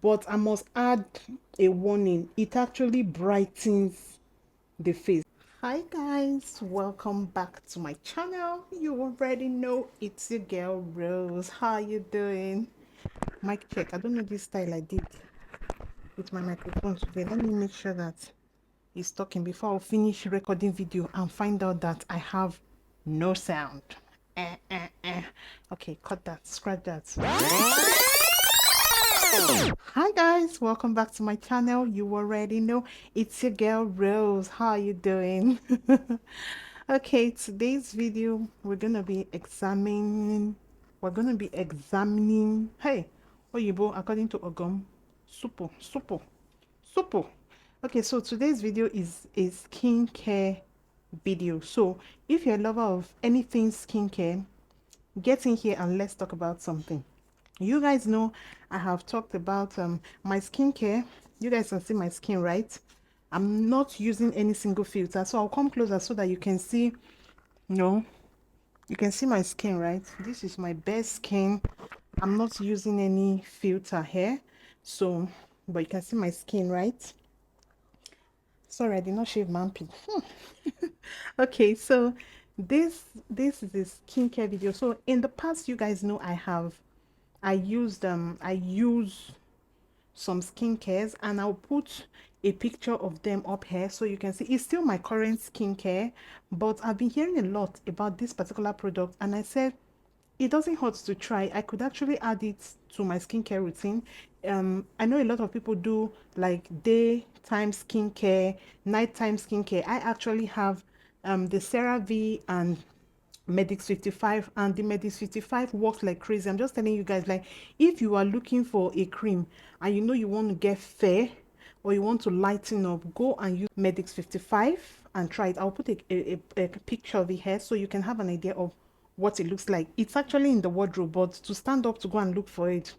but I must add a warning. It actually brightens the face. Hi guys, welcome back to my channel. You already know it's your girl Rose. How you doing? Mic check. I don't know this style I did with my microphone today. Let me make sure that it's talking before I finish recording video and find out that I have no sound. Okay, cut that, scratch that. Hi guys, welcome back to my channel. You already know it's your girl Rose. How are you doing? Okay, today's video we're gonna be examining hey Oyibo according to Ogum Supo. Okay, so today's video is a skincare video. So if you're a lover of anything skincare, get in here and let's talk about something. You guys know I have talked about my skincare. You guys can see my skin, right? I'm not using any single filter, so I'll come closer so that you can see. No, you can see my skin, right? This is my best skin. I'm not using any filter here, so but you can see my skin, right? Sorry, I did not shave my armpit. Okay, so this is a skincare video. So in the past, you guys know I use some skincare, and I'll put a picture of them up here so you can see. It's still my current skincare, but I've been hearing a lot about this particular product, and I said it doesn't hurt to try. I could actually add it to my skincare routine. I know a lot of people do like daytime skincare, nighttime skincare. I actually have the CeraVe and Medix 55, and the Medix 55 works like crazy. I'm just telling you guys, like, if you are looking for a cream and you know you want to get fair or you want to lighten up, go and use Medix 55 and try it. I'll put a picture of it here so you can have an idea of what it looks like. It's actually in the wardrobe, but to stand up to go and look for it,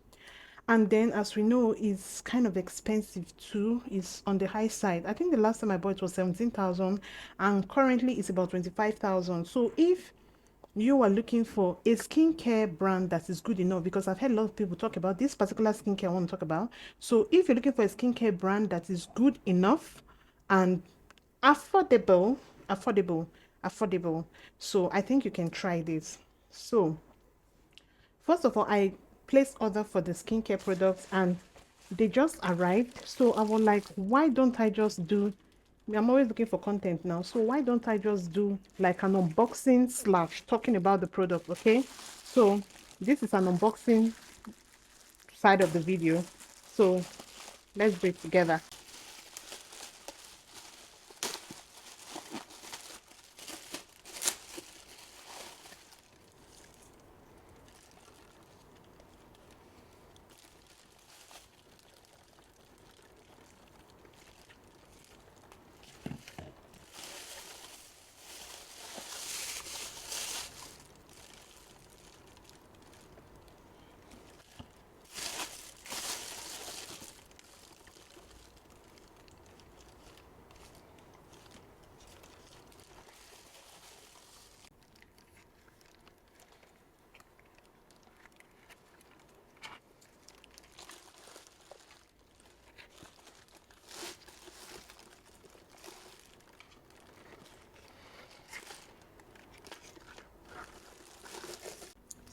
and then as we know, it's kind of expensive too. It's on the high side. I think the last time I bought it was 17,000, and currently it's about 25,000. So if you are looking for a skincare brand that is good enough, because I've heard a lot of people talk about this particular skincare I want to talk about. So if you're looking for a skincare brand that is good enough and affordable, affordable, affordable, so I think you can try this. So first of all, I placed order for the skincare products and they just arrived. So I was like, why don't I just do, I'm always looking for content now, so why don't I just do like an unboxing slash talking about the product? Okay, so this is an unboxing side of the video, so let's do it together.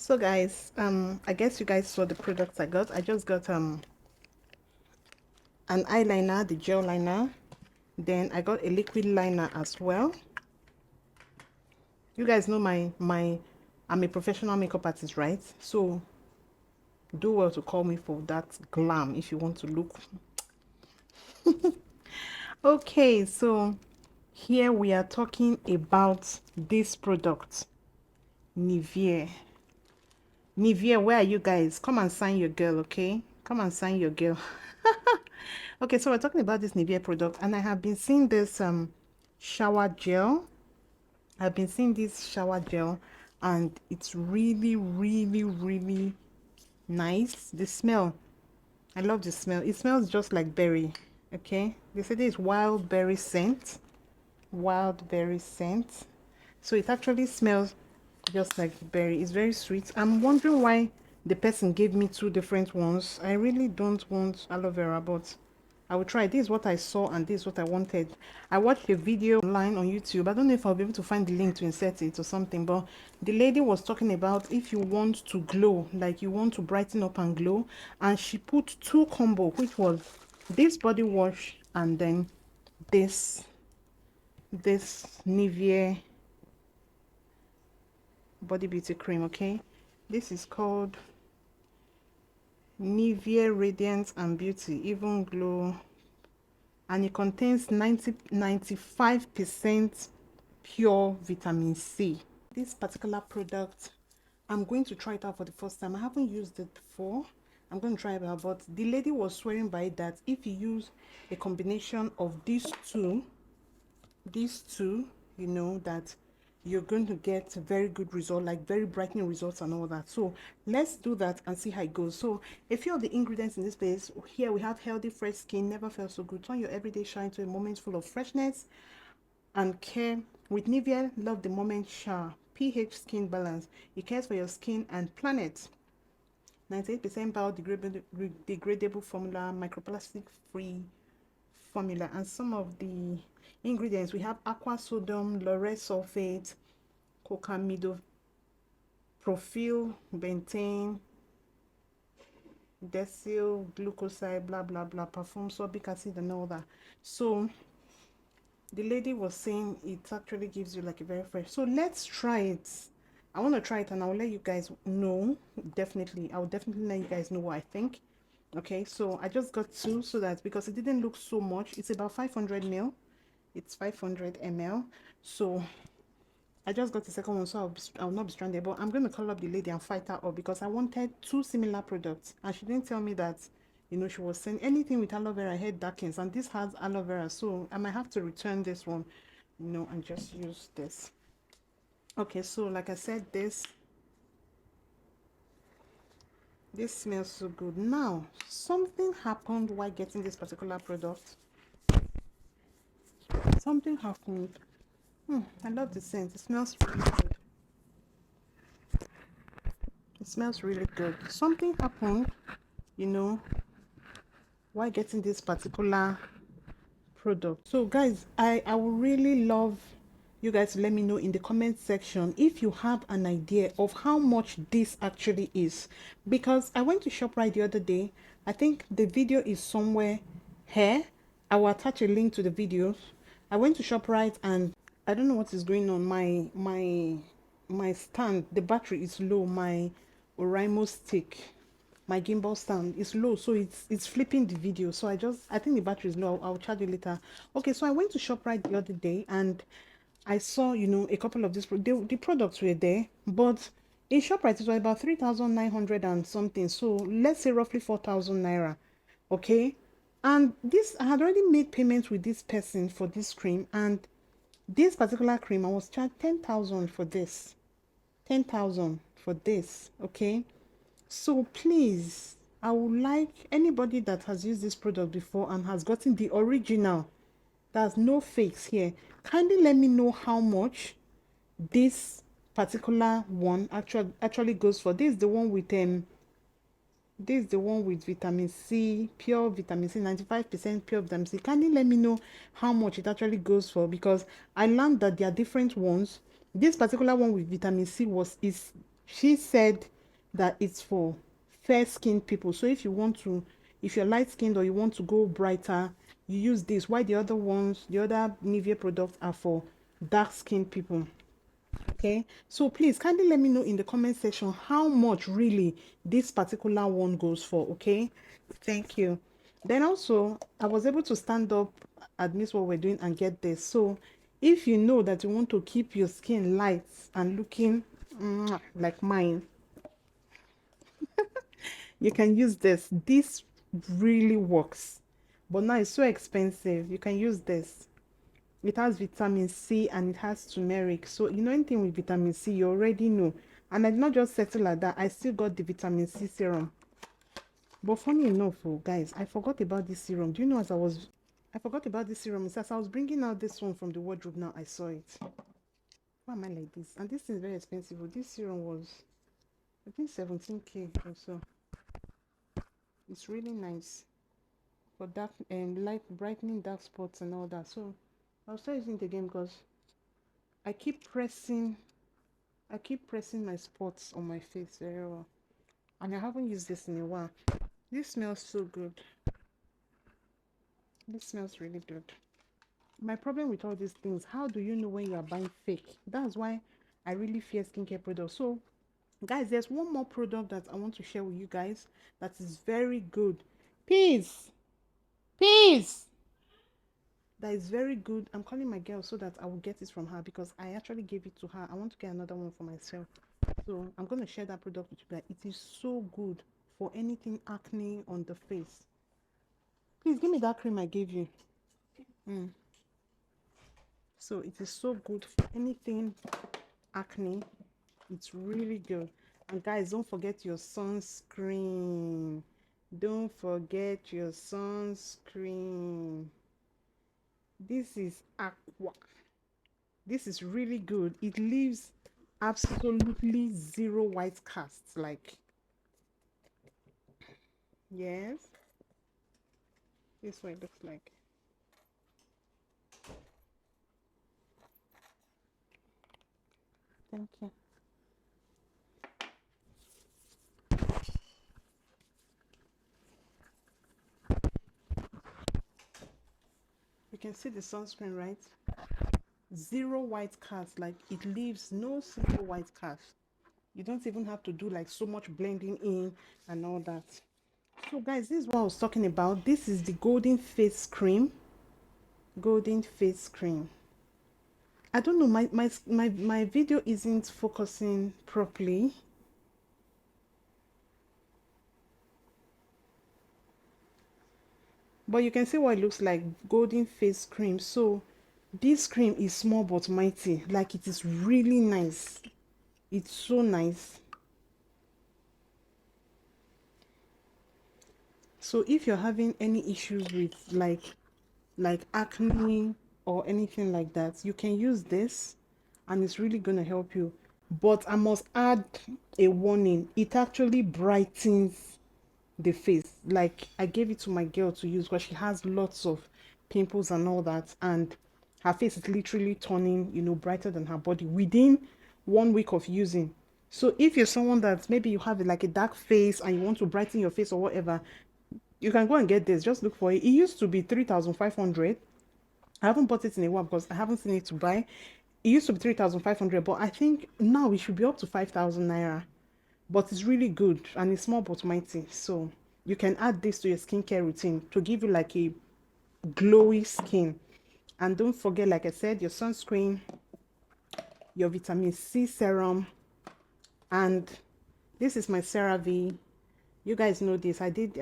So guys, I guess you guys saw the products I got. I just got an eyeliner, the gel liner, then I got a liquid liner as well. You guys know I'm a professional makeup artist, right? So do well to call me for that glam if you want to look. Okay, so here we are talking about this product, Nivea. Nivea, where are you guys? Come and sign your girl, okay? Come and sign your girl. Okay, so we're talking about this Nivea product, and I have been seeing this shower gel. I've been seeing this shower gel, and it's really, really, really nice. The smell, I love the smell. It smells just like berry. Okay, they say this wild berry scent. Wild berry scent. So it actually smells just like berry. It's very sweet. I'm wondering why the person gave me two different ones. I really don't want aloe vera, but I will try. This is what I saw and this is what I wanted. I watched a video online on YouTube. I don't know if I'll be able to find the link to insert it or something, but the lady was talking about if you want to glow, like you want to brighten up and glow, and she put two combo, which was this body wash and then this Nivea body beauty cream. Okay, this is called Nivea Radiance and Beauty Even Glow, and it contains 95% pure vitamin C. This particular product, I'm going to try it out for the first time. I haven't used it before. I'm going to try it out, but the lady was swearing by that if you use a combination of these two, you know that you're going to get very good result, like very brightening results and all that. So let's do that and see how it goes. So a few of the ingredients in this place. Here we have healthy fresh skin, never felt so good. Turn your everyday shine to a moment full of freshness and care with Nivea. Love the moment shower. pH skin balance. It cares for your skin and planet. 98% biodegradable formula, microplastic free formula. And some of the ingredients, we have aqua sodium, lauryl sulfate, cocamido, profil, bentane, decyl glucoside, blah blah blah, perfume, sorbic acid and all that. So the lady was saying it actually gives you like a very fresh. So let's try it. I want to try it and I'll let you guys know. Definitely, I'll definitely let you guys know what I think. Okay, so I just got two so that because it didn't look so much. It's about 500 ml. It's 500 ml. So I just got the second one, so I'll not be stranded. But I'm going to call up the lady and fight her up because I wanted two similar products. And she didn't tell me that, you know, she was saying anything with aloe vera, hair darkens. And this has aloe vera. So I might have to return this one, you know, and just use this. Okay, so like I said, this smells so good. Now, something happened while getting this particular product. Something happened. I love the scent. It smells really good. It smells really good. Something happened, you know, while getting this particular product. So guys, I would really love you guys to let me know in the comment section if you have an idea of how much this actually is, because I went to ShopRite the other day. I think the video is somewhere here. I will attach a link to the video. I went to ShopRite and I don't know what is going on. My stand, the battery is low. My Oraimo stick, my gimbal stand is low, so it's flipping the video. So I think the battery is low. I'll charge it later. Okay, so I went to ShopRite the other day and I saw, you know, a couple of these the products were there, but in ShopRite it was about 3,900 and something. So let's say roughly 4,000 naira. Okay, and this, I had already made payments with this person for this cream, and this particular cream I was charged 10,000 for this. 10,000 for this. Okay, so please, I would like anybody that has used this product before and has gotten the original, there's no fakes here, kindly let me know how much this particular one actually goes for. This is the one with this is the one with vitamin C, pure vitamin C, 95% pure vitamin C. Kindly let me know how much it actually goes for, because I learned that there are different ones. This particular one with vitamin C she said that it's for fair skinned people. So if you're light skinned or you want to go brighter, you use this. While the other Nivea products are for dark skinned people. Okay, so please kindly let me know in the comment section how much really this particular one goes for. Okay, thank you. Then also I was able to stand up, admit what we're doing, and get this. So if you know that you want to keep your skin light and looking like mine, you can use this really works, but now it's so expensive. You can use this. It has vitamin C and it has turmeric. So you know, anything with vitamin C, you already know. And I did not just settle like that. I still got the vitamin C serum. But funny enough, oh, guys, I forgot about this serum. Do you know, I forgot about this serum. It's as I was bringing out this one from the wardrobe now, I saw it. Why am I like this? And this thing is very expensive. This serum was I think 17K or so. It's really nice for dark and light brightening dark spots and all that. So I'll start using it again because I keep pressing my spots on my face very well. And I haven't used this in a while. This smells so good. This smells really good. My problem with all these things, how do you know when you are buying fake? That's why I really fear skincare products. So guys, there's one more product that I want to share with you guys that is very good. Peace. That is very good. I'm calling my girl so that I will get it from her because I actually gave it to her. I want to get another one for myself. So I'm going to share that product with you guys. It is so good for anything acne on the face. Please give me that cream I gave you. So it is so good for anything acne. It's really good. And guys, don't forget your sunscreen. Don't forget your sunscreen. This is aqua. This is really good. It leaves absolutely zero white casts. Like, yes, this is what it looks like. Thank you. You can see the sunscreen, right? Zero white cast. Like, it leaves no single white cast. You don't even have to do like so much blending in and all that. So guys, this is what I was talking about. This is the golden face cream. Golden face cream. I don't know, my video isn't focusing properly. But you can see what it looks like. Golden face cream. So this cream is small but mighty. Like, it is really nice. It's so nice. So if you're having any issues with like acne or anything like that, you can use this and it's really gonna help you. But I must add a warning. It actually brightens the face. Like, I gave it to my girl to use because she has lots of pimples and all that, and her face is literally turning, you know, brighter than her body within 1 week of using. So if you're someone that maybe you have like a dark face and you want to brighten your face or whatever, you can go and get this. Just look for it. It used to be 3,500. I haven't bought it in a while because I haven't seen it to buy. It used to be 3,500, but I think now it should be up to 5,000 naira. But it's really good and it's small but mighty. So you can add this to your skincare routine to give you like a glowy skin. And don't forget, like I said, your sunscreen, your vitamin C serum, and this is my CeraVe. You guys know this. I did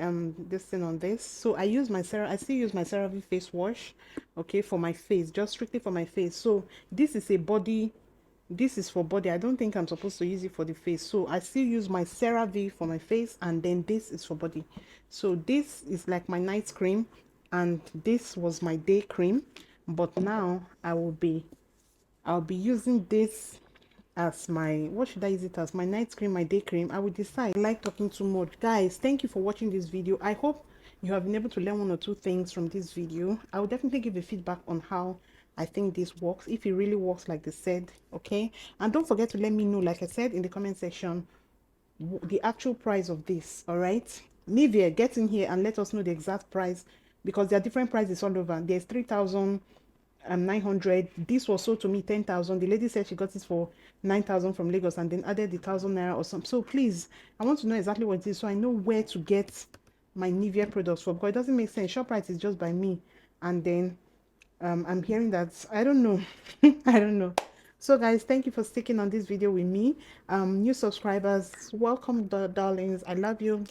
this thing on this. So I use my I still use my CeraVe face wash, okay, for my face, just strictly for my face. So this is a body, this is for body. I don't think I'm supposed to use it for the face. So I still use my CeraVe for my face, and then this is for body. So this is like my night cream, and this was my day cream. But now I'll be using this as my, what should I use it as? My night cream, my day cream. I will decide. I like talking too much. Guys, thank you for watching this video. I hope you have been able to learn one or two things from this video. I will definitely give a feedback on how I think this works, if it really works like they said, okay? And don't forget to let me know, like I said in the comment section, the actual price of this. All right, Nivea, get in here and let us know the exact price, because there are different prices all over. There's 3,900. This was sold to me 10,000. The lady said she got it for 9,000 from Lagos and then added the 1,000 naira or something. So please, I want to know exactly what it is so I know where to get my Nivea products for, because it doesn't make sense. ShopRite is just by me, and then I'm hearing that, I don't know. I don't know. So guys, thank you for sticking on this video with me. New subscribers, welcome, darlings. I love you.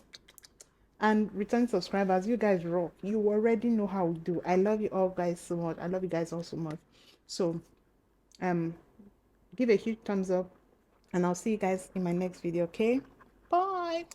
And return subscribers, you guys rock. You already know how we do. I love you all guys so much. I love you guys all so much. So give a huge thumbs up, and I'll see you guys in my next video. Okay, bye.